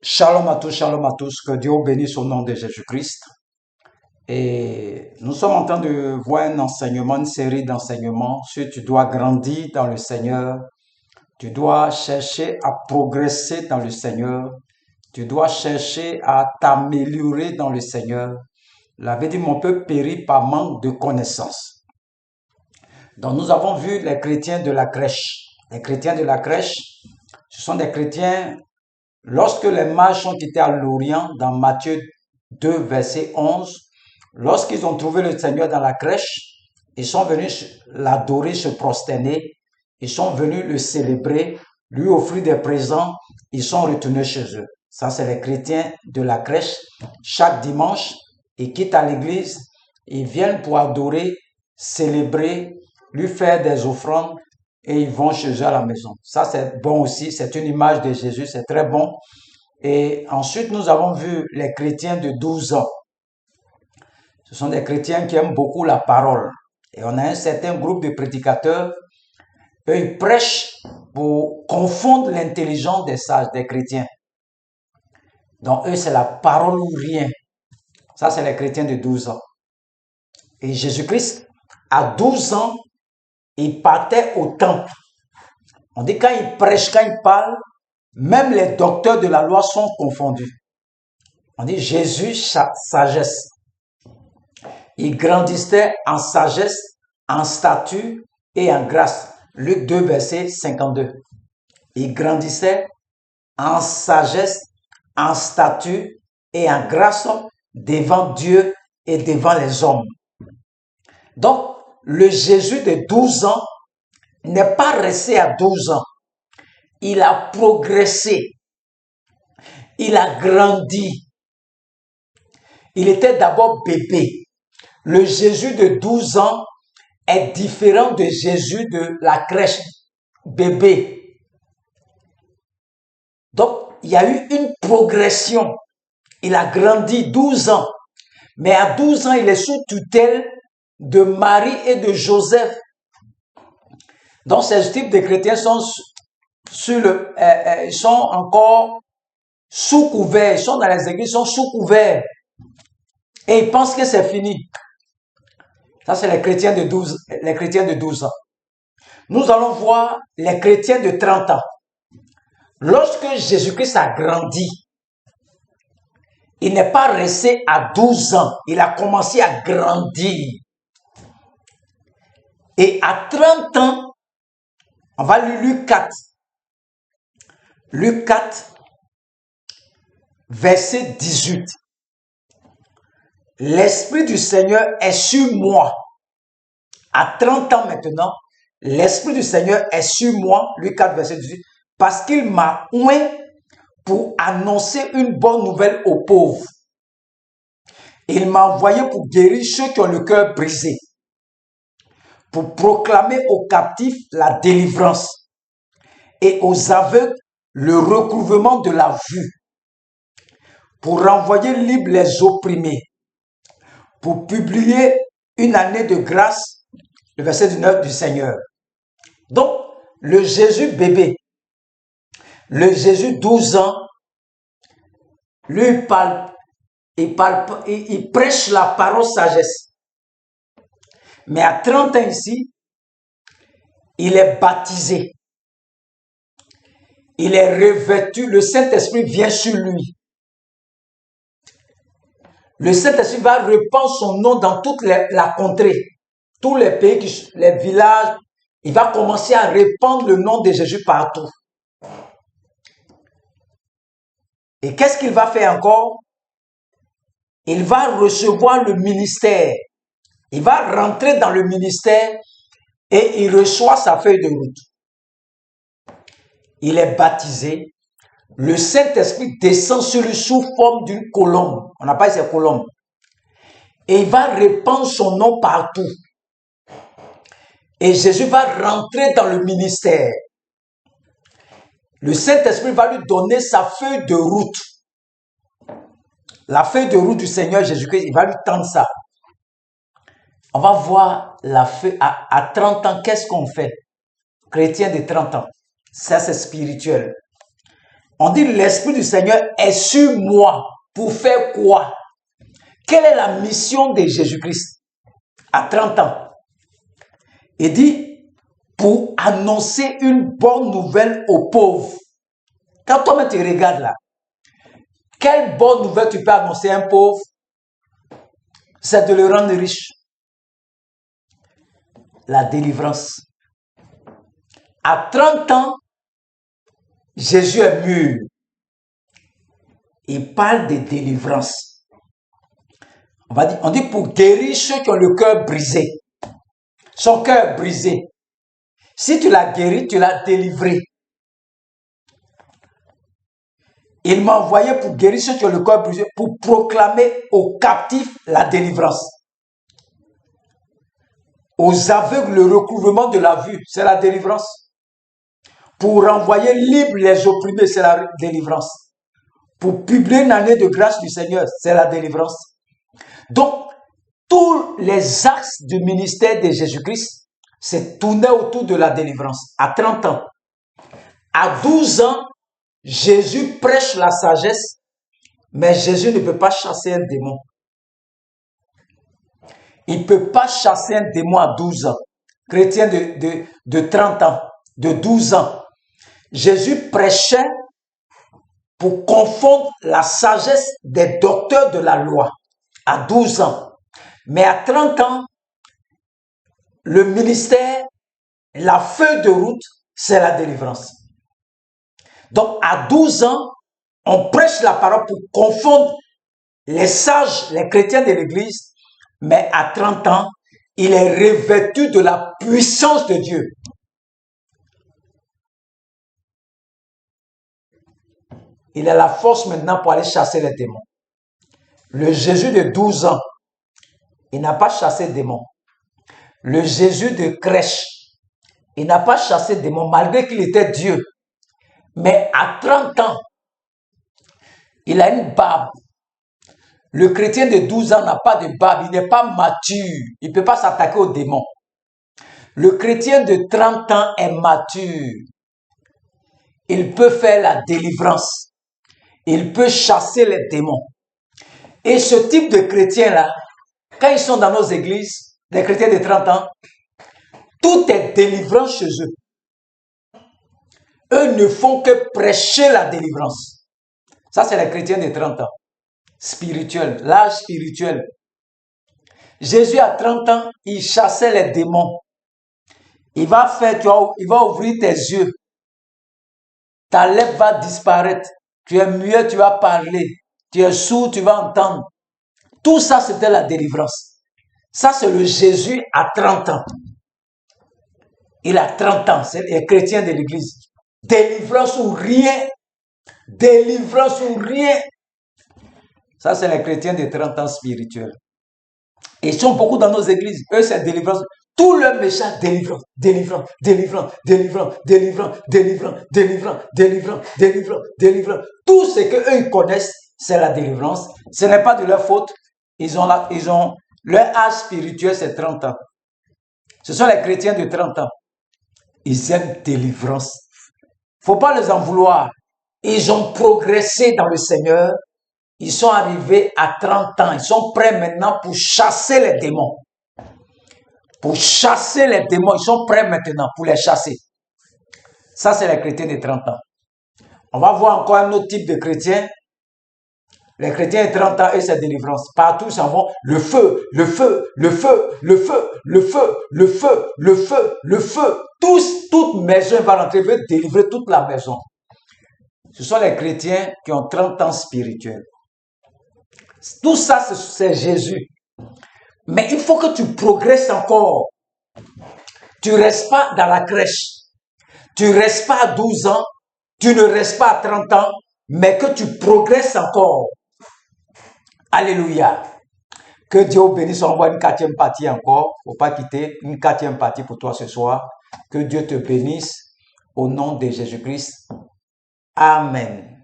Shalom à tous, que Dieu bénisse au nom de Jésus-Christ. Et nous sommes en train de voir un enseignement, une série d'enseignements sur tu dois grandir dans le Seigneur, tu dois chercher à progresser dans le Seigneur, tu dois chercher à t'améliorer dans le Seigneur. La Bible dit mon peuple périt par manque de connaissance. Donc nous avons vu les chrétiens de la crèche. Les chrétiens de la crèche, ce sont des chrétiens. Lorsque les mages sont quittés à l'Orient, dans Matthieu 2, verset 11, lorsqu'ils ont trouvé le Seigneur dans la crèche, ils sont venus l'adorer, se prosterner, ils sont venus le célébrer, lui offrir des présents, ils sont retournés chez eux. Ça, c'est les chrétiens de la crèche. Chaque dimanche, ils quittent à l'église, ils viennent pour adorer, célébrer, lui faire des offrandes, et ils vont chez eux à la maison. Ça, c'est bon aussi. C'est une image de Jésus. C'est très bon. Et ensuite, nous avons vu les chrétiens de 12 ans. Ce sont des chrétiens qui aiment beaucoup la parole. Et on a un certain groupe de prédicateurs. Eux, ils prêchent pour confondre l'intelligence des sages, des chrétiens. Donc, eux, c'est la parole ou rien. Ça, c'est les chrétiens de 12 ans. Et Jésus-Christ, à 12 ans, il partait au temple. On dit quand il prêche, quand il parle, même les docteurs de la loi sont confondus. On dit Jésus, sagesse. Il grandissait en sagesse, en statut et en grâce. Luc 2, verset 52. Il grandissait en sagesse, en statut et en grâce devant Dieu et devant les hommes. Donc, le Jésus de 12 ans n'est pas resté à 12 ans. Il a progressé. Il a grandi. Il était d'abord bébé. Le Jésus de 12 ans est différent de Jésus de la crèche, bébé. Donc, il y a eu une progression. Il a grandi 12 ans. Mais à 12 ans, il est sous tutelle de Marie et de Joseph. Donc, ces types de chrétiens sont ils sont encore sous couvert. Ils sont dans les églises, ils sont sous couvert. Et ils pensent que c'est fini. Ça, c'est les chrétiens de 12 ans. Nous allons voir les chrétiens de 30 ans. Lorsque Jésus-Christ a grandi, il n'est pas resté à 12 ans. Il a commencé à grandir. Et à 30 ans, on va lire Luc 4. Luc 4, verset 18. L'Esprit du Seigneur est sur moi. À 30 ans maintenant, l'Esprit du Seigneur est sur moi, Luc 4, verset 18, parce qu'il m'a oint pour annoncer une bonne nouvelle aux pauvres. Il m'a envoyé pour guérir ceux qui ont le cœur brisé, pour proclamer aux captifs la délivrance et aux aveugles le recouvrement de la vue, pour renvoyer libres les opprimés, pour publier une année de grâce, le verset 19 du Seigneur. Donc, le Jésus bébé, le Jésus 12 ans, lui il prêche la parole sagesse. Mais à 30 ans ici, il est baptisé. Il est revêtu, le Saint-Esprit vient sur lui. Le Saint-Esprit va répandre son nom dans toute la contrée, tous les pays, les villages. Il va commencer à répandre le nom de Jésus partout. Et qu'est-ce qu'il va faire encore? Il va recevoir le ministère. Il va rentrer dans le ministère et il reçoit sa feuille de route. Il est baptisé. Le Saint-Esprit descend sur lui sous forme d'une colombe. On appelle ça colombe. Et il va répandre son nom partout. Et Jésus va rentrer dans le ministère. Le Saint-Esprit va lui donner sa feuille de route. La feuille de route du Seigneur Jésus-Christ, il va lui tendre ça. On va voir la feuille à 30 ans, qu'est-ce qu'on fait? Chrétien de 30 ans. Ça, c'est spirituel. On dit l'Esprit du Seigneur est sur moi. Pour faire quoi? Quelle est la mission de Jésus-Christ à 30 ans? Il dit, pour annoncer une bonne nouvelle aux pauvres. Quand toi-même tu regardes là, quelle bonne nouvelle tu peux annoncer à un pauvre? C'est de le rendre riche. La délivrance. À 30 ans, Jésus est mûr. Il parle de délivrance. On dit pour guérir ceux qui ont le cœur brisé. Son cœur brisé. Si tu l'as guéri, tu l'as délivré. Il m'a envoyé pour guérir ceux qui ont le cœur brisé, pour proclamer aux captifs la délivrance. Aux aveugles, le recouvrement de la vue, c'est la délivrance. Pour renvoyer libres les opprimés, c'est la délivrance. Pour publier une année de grâce du Seigneur, c'est la délivrance. Donc, tous les axes du ministère de Jésus-Christ se tournaient autour de la délivrance. À 30 ans. À 12 ans, Jésus prêche la sagesse, mais Jésus ne peut pas chasser un démon. Il ne peut pas chasser un démon à 12 ans. Chrétien de 30 ans, de 12 ans. Jésus prêchait pour confondre la sagesse des docteurs de la loi à 12 ans. Mais à 30 ans, le ministère, la feuille de route, c'est la délivrance. Donc à 12 ans, on prêche la parole pour confondre les sages, les chrétiens de l'Église, mais à 30 ans, il est revêtu de la puissance de Dieu. Il a la force maintenant pour aller chasser les démons. Le Jésus de 12 ans, il n'a pas chassé les démons. Le Jésus de crèche, il n'a pas chassé les démons malgré qu'il était Dieu. Mais à 30 ans, il a une barbe. Le chrétien de 12 ans n'a pas de barbe, il n'est pas mature. Il ne peut pas s'attaquer aux démons. Le chrétien de 30 ans est mature. Il peut faire la délivrance. Il peut chasser les démons. Et ce type de chrétiens-là, quand ils sont dans nos églises, les chrétiens de 30 ans, tout est délivrance chez eux. Eux ne font que prêcher la délivrance. Ça, c'est les chrétiens de 30 ans. Spirituel, l'âge spirituel. Jésus, à 30 ans, il chassait les démons. Il va ouvrir tes yeux. Ta lèvre va disparaître. Tu es muet, tu vas parler. Tu es sourd, tu vas entendre. Tout ça, c'était la délivrance. Ça, c'est le Jésus à 30 ans. Il a 30 ans, c'est les chrétiens de l'église. Délivrance ou rien. Délivrance ou rien. Ça, c'est les chrétiens de 30 ans spirituels. Et ils sont beaucoup dans nos églises. Eux, c'est délivrance. Tout le méchant, délivrance, délivrance, délivrance, délivrance, délivrance, délivrance, délivrance, délivrance, délivrance, délivrance. Tout ce qu'eux, ils connaissent, c'est la délivrance. Ce n'est pas de leur faute. Leur âge spirituel, c'est 30 ans. Ce sont les chrétiens de 30 ans. Ils aiment délivrance. Il ne faut pas les en vouloir. Ils ont progressé dans le Seigneur. Ils sont arrivés à 30 ans. Ils sont prêts maintenant pour chasser les démons. Pour chasser les démons. Ils sont prêts maintenant pour les chasser. Ça, c'est les chrétiens de 30 ans. On va voir encore un autre type de chrétiens. Les chrétiens de 30 ans, et c'est délivrance. Partout, ils s'en vont. Le feu, le feu, le feu, le feu, le feu, le feu, le feu, le feu. Toute maison va rentrer, veut délivrer toute la maison. Ce sont les chrétiens qui ont 30 ans spirituels. Tout ça, c'est Jésus. Mais il faut que tu progresses encore. Tu ne restes pas dans la crèche. Tu ne restes pas à 12 ans. Tu ne restes pas à 30 ans. Mais que tu progresses encore. Alléluia. Que Dieu bénisse. On voit une 4e partie encore. Il ne faut pas quitter. Une 4e partie pour toi ce soir. Que Dieu te bénisse. Au nom de Jésus-Christ. Amen.